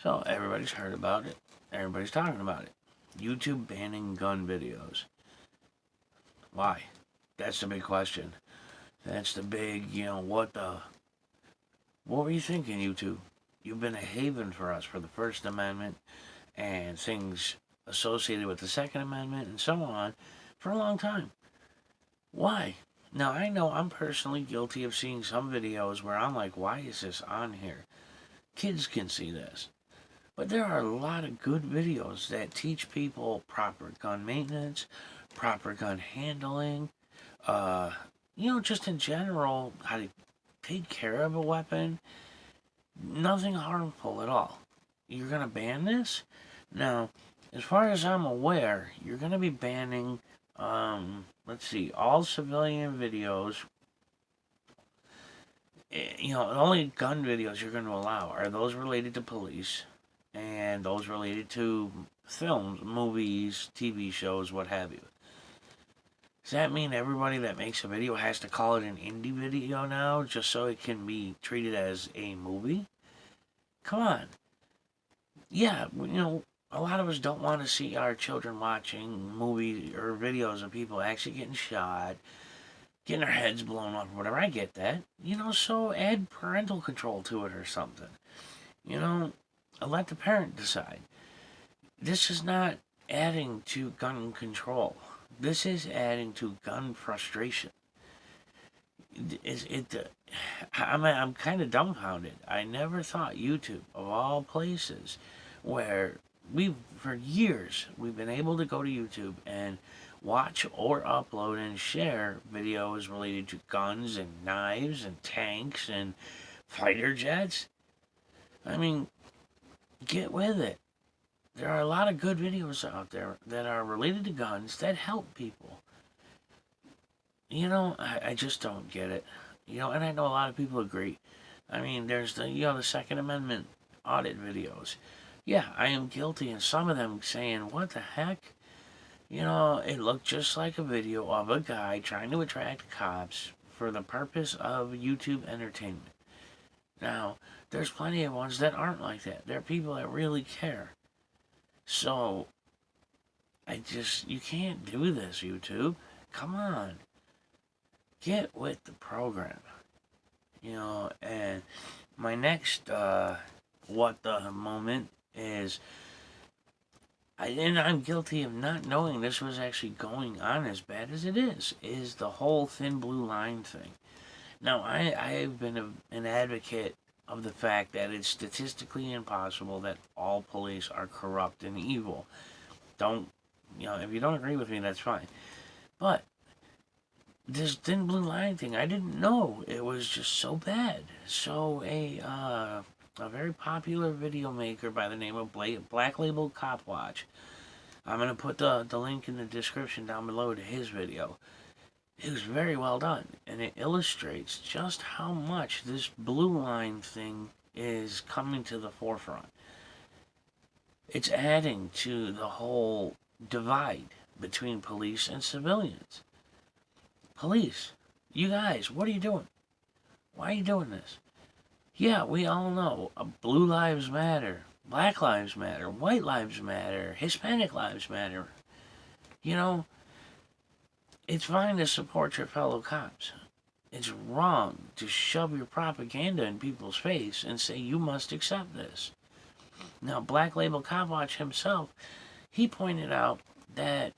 So everybody's heard about it. Everybody's talking about it. YouTube banning gun videos. Why? That's the big question. That's the big, what were you thinking, YouTube? You've been a haven for us for the First Amendment and things associated with the Second Amendment and so on for a long time. Why? Now, I know I'm personally guilty of seeing some videos where I'm like, why is this on here? Kids can see this. But there are a lot of good videos that teach people proper gun maintenance, proper gun handling, just in general, how to take care of a weapon. Nothing harmful at all. You're going to ban this? Now, as far as I'm aware, you're going to be banning, all civilian videos. The only gun videos you're going to allow are those related to police and those related to films, movies, TV shows, what have you. Does that mean everybody that makes a video has to call it an indie video now just so it can be treated as a movie? Come on. Yeah, a lot of us don't want to see our children watching movies or videos of people actually getting shot, getting their heads blown off or whatever. I get that. So add parental control to it or something. Let the parent decide. This is not adding to gun control. This is adding to gun frustration. I'm kind of dumbfounded. I never thought YouTube, of all places, where for years, we've been able to go to YouTube and watch or upload and share videos related to guns and knives and tanks and fighter jets. I mean, get with it. There are a lot of good videos out there that are related to guns that help people. I just don't get it. And I know a lot of people agree. I mean, there's the Second Amendment audit videos. Yeah, I am guilty in some of them saying, what the heck? It looked just like a video of a guy trying to attract cops for the purpose of YouTube entertainment. Now, there's plenty of ones that aren't like that. There are people that really care. So, you can't do this, YouTube. Come on. Get with the program. And my next, what the moment is, I'm guilty of not knowing this was actually going on as bad as it is the whole thin blue line thing. Now, I've been an advocate of the fact that it's statistically impossible that all police are corrupt and evil. If you don't agree with me, that's fine. But this thin blue line thing, I didn't know it was just so bad. So a very popular video maker by the name of BLACKLAB3L COPWATCHs, I'm going to put the link in the description down below to his video. It was very well done, and it illustrates just how much this blue line thing is coming to the forefront. It's adding to the whole divide between police and civilians. Police, you guys, what are you doing? Why are you doing this? Yeah, we all know blue lives matter, black lives matter, white lives matter, Hispanic lives matter. It's fine to support your fellow cops. It's wrong to shove your propaganda in people's face and say you must accept this. Now, BLACKLAB3L COPWATCH himself, he pointed out that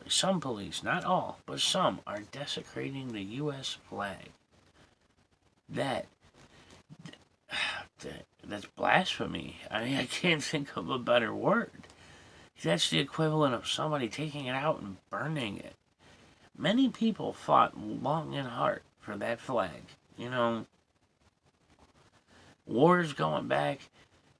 some police, not all, but some, are desecrating the U.S. flag. That's blasphemy. I mean, I can't think of a better word. That's the equivalent of somebody taking it out and burning it. Many people fought long and hard for that flag. Wars going back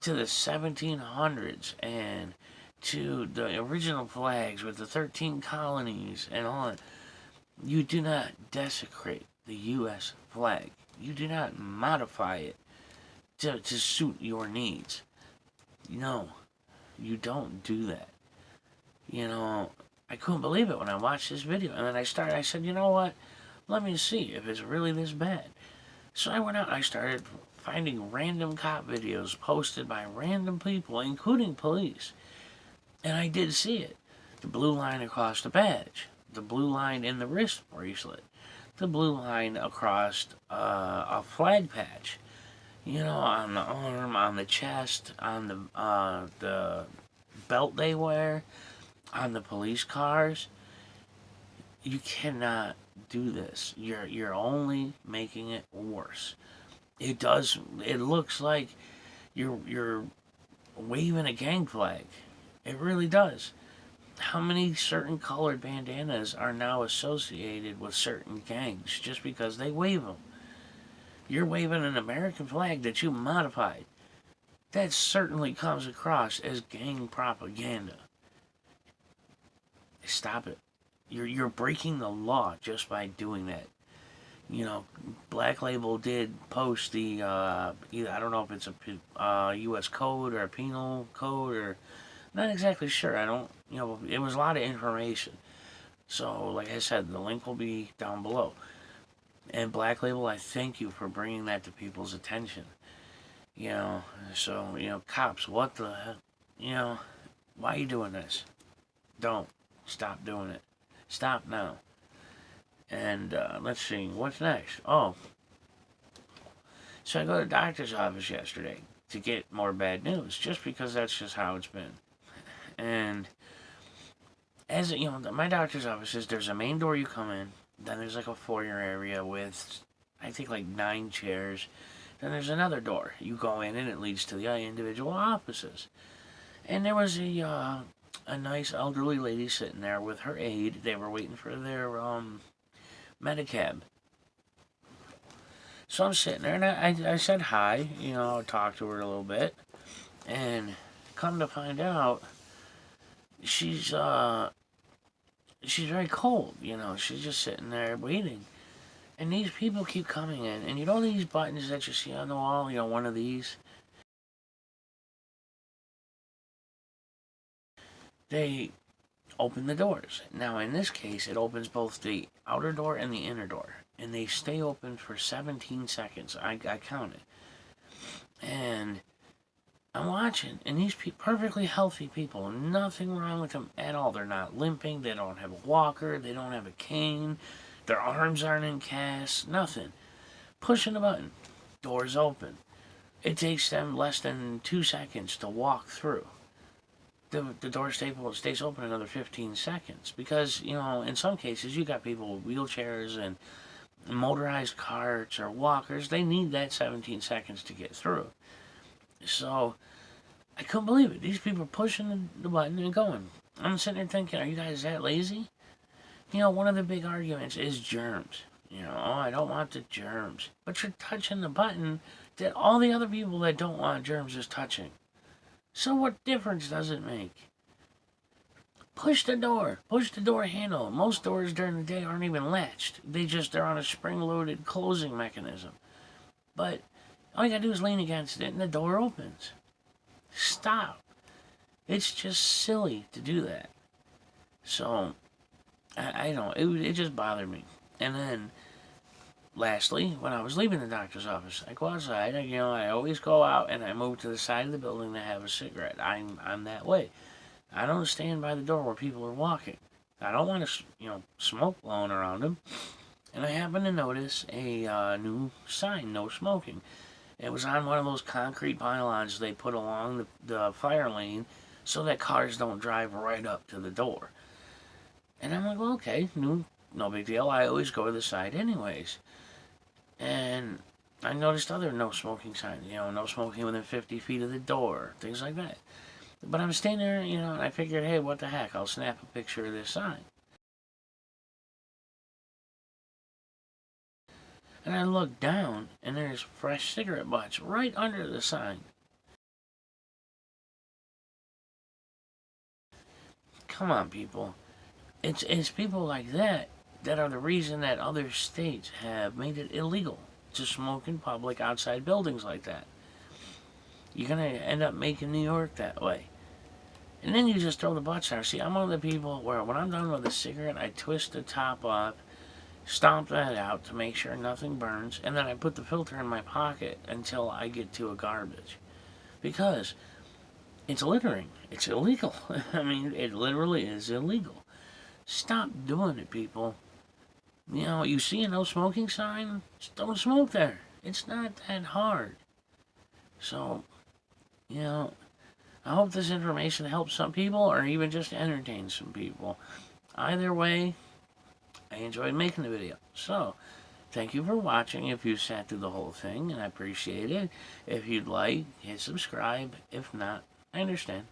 to the 1700s and to the original flags with the 13 colonies and all that. You do not desecrate the U.S. flag. You do not modify it to suit your needs. No, you don't do that. I couldn't believe it when I watched this video. And then I said, you know what? Let me see if it's really this bad. So I went out and I started finding random cop videos posted by random people, including police. And I did see it. The blue line across the badge, the blue line in the wrist bracelet, the blue line across a flag patch, you know, on the arm, on the chest, on the belt they wear, on the police cars. You cannot do this. You're only making it worse. It does. It looks like you're waving a gang flag. It really does. How many certain colored bandanas are now associated with certain gangs just because they wave them? You're waving an American flag that you modified. That certainly comes across as gang propaganda. Stop it. You're breaking the law just by doing that. You know, Black Label did post the, either, I don't know if it's a U.S. code or a penal code, or not exactly sure. I don't, you know, it was a lot of information. So, like I said, the link will be down below. And Black Label, I thank you for bringing that to people's attention. You know, so, you know, cops, what the heck? You know, why are you doing this? Don't. Stop doing it. Stop now. And let's see, what's next? Oh. So I go to the doctor's office yesterday to get more bad news, just because that's just how it's been. And, as you know, my doctor's office is, there's a main door you come in, then there's like a foyer area with, I think, like 9 chairs. Then there's another door. You go in and it leads to the individual offices. And there was a nice elderly lady sitting there with her aide. They were waiting for their Handicap. So I'm sitting there and I said hi, you know, talked to her a little bit. And come to find out, she's very cold, you know. She's just sitting there waiting. And these people keep coming in. And you know these buttons that you see on the wall? You know, one of these? They open the doors. Now, in this case, it opens both the outer door and the inner door. And they stay open for 17 seconds. I counted. And I'm watching, and these perfectly healthy people, nothing wrong with them at all. They're not limping. They don't have a walker. They don't have a cane. Their arms aren't in casts. Nothing. Pushing a button. Doors open. It takes them less than 2 seconds to walk through. The door stays open another 15 seconds. Because, you know, in some cases, you got people with wheelchairs and motorized carts or walkers. They need that 17 seconds to get through. So, I couldn't believe it. These people are pushing the button and going. I'm sitting there thinking, are you guys that lazy? You know, one of the big arguments is germs. You know, oh, I don't want the germs. But you're touching the button that all the other people that don't want germs is touching. So what difference does it make? Push the door. Push the door handle. Most doors during the day aren't even latched. They're on a spring-loaded closing mechanism. But all you gotta do is lean against it and the door opens. Stop. It's just silly to do that. So, I don't know. It just bothered me. And then, lastly, when I was leaving the doctor's office, I go outside. I always go out and I move to the side of the building to have a cigarette. I'm that way. I don't stand by the door where people are walking. I don't want to, smoke blowing around them. And I happened to notice a new sign, no smoking. It was on one of those concrete pylons they put along the fire lane so that cars don't drive right up to the door. And I'm like, well, okay, no big deal. I always go to the side anyways. And I noticed other no smoking signs, no smoking within 50 feet of the door, things like that. But I'm standing there, and I figured, hey, what the heck, I'll snap a picture of this sign. And I look down, and there's fresh cigarette butts right under the sign. Come on, people. It's people like that are the reason that other states have made it illegal to smoke in public outside buildings like that. You're going to end up making New York that way. And then you just throw the butts out. See, I'm one of the people where when I'm done with a cigarette, I twist the top up stomp that out to make sure nothing burns, and then I put the filter in my pocket until I get to a garbage. Because it's littering. It's illegal. I mean, it literally is illegal. Stop doing it, people. You know, you see a no smoking sign, just don't smoke there. It's not that hard. So, you know, I hope this information helps some people or even just entertains some people. Either way, I enjoyed making the video. So, thank you for watching if you sat through the whole thing, and I appreciate it. If you'd like, hit subscribe. If not, I understand.